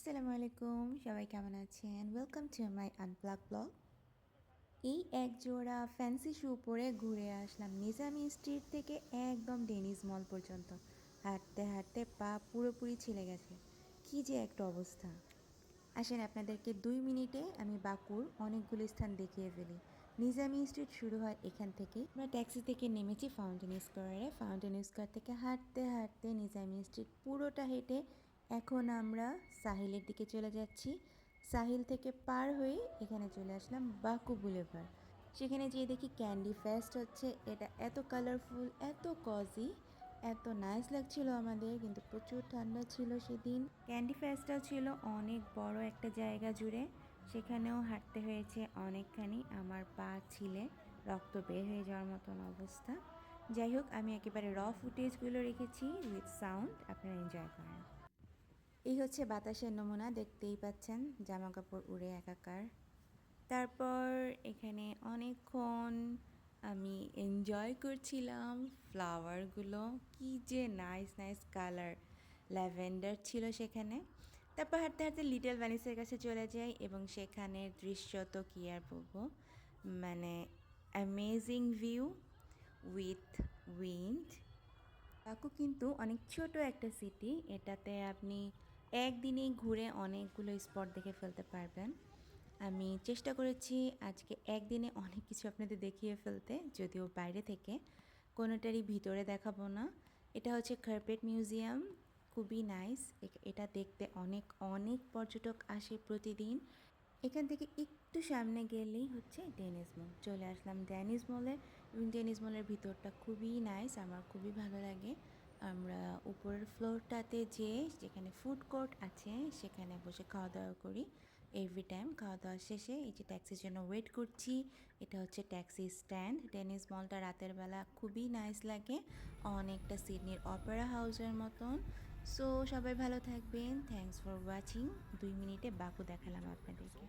আসসালামু আলাইকুম, সবাই কেমন আছেন? Welcome to my unplug blog. এই এক জোড়া ফ্যান্সি শু পরে ঘুরে আসলাম নিজামি স্ট্রিট থেকে একদম ডেনিস মল পর্যন্ত। হাঁটতে হাঁটতে পা পুরোপুরি ছিলে গেছে। কি যে একটা অবস্থা! আসেন আপনাদেরকে 2 মিনিটে আমি বাকুর অনেকগুলো স্থান দেখিয়ে ফেলি। নিজামি স্ট্রিট শুরু হয় এখান থেকে। আমরা ট্যাক্সি থেকে নেমেছি ফাউন্টেন স্কোয়ারে। ফাউন্টেন স্কোয়ার থেকে হাঁটতে হাঁটতে নিজামি স্ট্রিট পুরোটা হেঁটে এখন আমরা সাহিলের দিকে চলে যাচ্ছি। সাহিল থেকে পার হয়ে এখানে চলে আসলাম বাকু বুলেভার। সেখানে যেয়ে দেখি ক্যান্ডি ফেস্ট হচ্ছে। এটা এত কালারফুল, এত কজি, এত নাইস লাগছিল আমাদের, কিন্তু প্রচুর ঠান্ডা ছিল সেদিন। ক্যান্ডি ফেস্টটাও ছিল অনেক বড় একটা জায়গা জুড়ে, সেখানেও হাঁটতে হয়েছে অনেকখানি। আমার পা ছিলে রক্ত বের হয়ে যাওয়ার মতন অবস্থা। যাই হোক, আমি একেবারে ফুটেজগুলো রেখেছি উইথ সাউন্ড, আপনারা এনজয় করেন। এই হচ্ছে বাতাসের নমুনা, দেখতেই পাচ্ছেন জামা কাপড় উড়ে একাকার। তারপর এখানে অনেকক্ষণ আমি এনজয় করছিলাম ফ্লাওয়ারগুলো। কি যে নাইস নাইস কালার, ল্যাভেন্ডার ছিল সেখানে। তারপর হাঁটতে হাঁটতে লিটল ভ্যানিসের কাছে চলে যাই এবং সেখানের দৃশ্য তো কী আর বলবো, মানে amazing view with wind. Baku কিন্তু অনেক ছোট একটা সিটি, এটাতে আপনি একদিনেই ঘুরে অনেকগুলো স্পট দেখে ফেলতে পারবেন। আমি চেষ্টা করেছি আজকে একদিনে অনেক কিছু আপনাদের দেখিয়ে ফেলতে, যদিও বাইরে থেকে, কোনোটারই ভিতরে দেখাবো না। এটা হচ্ছে কার্পেট মিউজিয়াম, খুবই নাইস। এটা দেখতে অনেক অনেক পর্যটক আসে প্রতিদিন। এখান থেকে একটু সামনে গেলেই হচ্ছে ডেনিস মল। চলে আসলাম ডেনিস মলে, এবং ডেনিস মলের ভিতরটা খুবই নাইস, আমার খুবই ভালো লাগে। আমরা উপরের ফ্লোরটাতে যেয়ে, যেখানে ফুড কোর্ট আছে, সেখানে বসে খাওয়া দাওয়া করি এভরি টাইম। খাওয়া দাওয়া শেষে এই যে ট্যাক্সির জন্য ওয়েট করছি, এটা হচ্ছে ট্যাক্সি স্ট্যান্ড। ডেনিস মলটা রাতের বেলা খুবই নাইস লাগে, অনেকটা সিডনির অপেরা হাউসের মতন। সো সবাই ভালো থাকবেন, থ্যাংকস ফর ওয়াচিং। 2 মিনিটে বাকু দেখালাম আপনাদেরকে।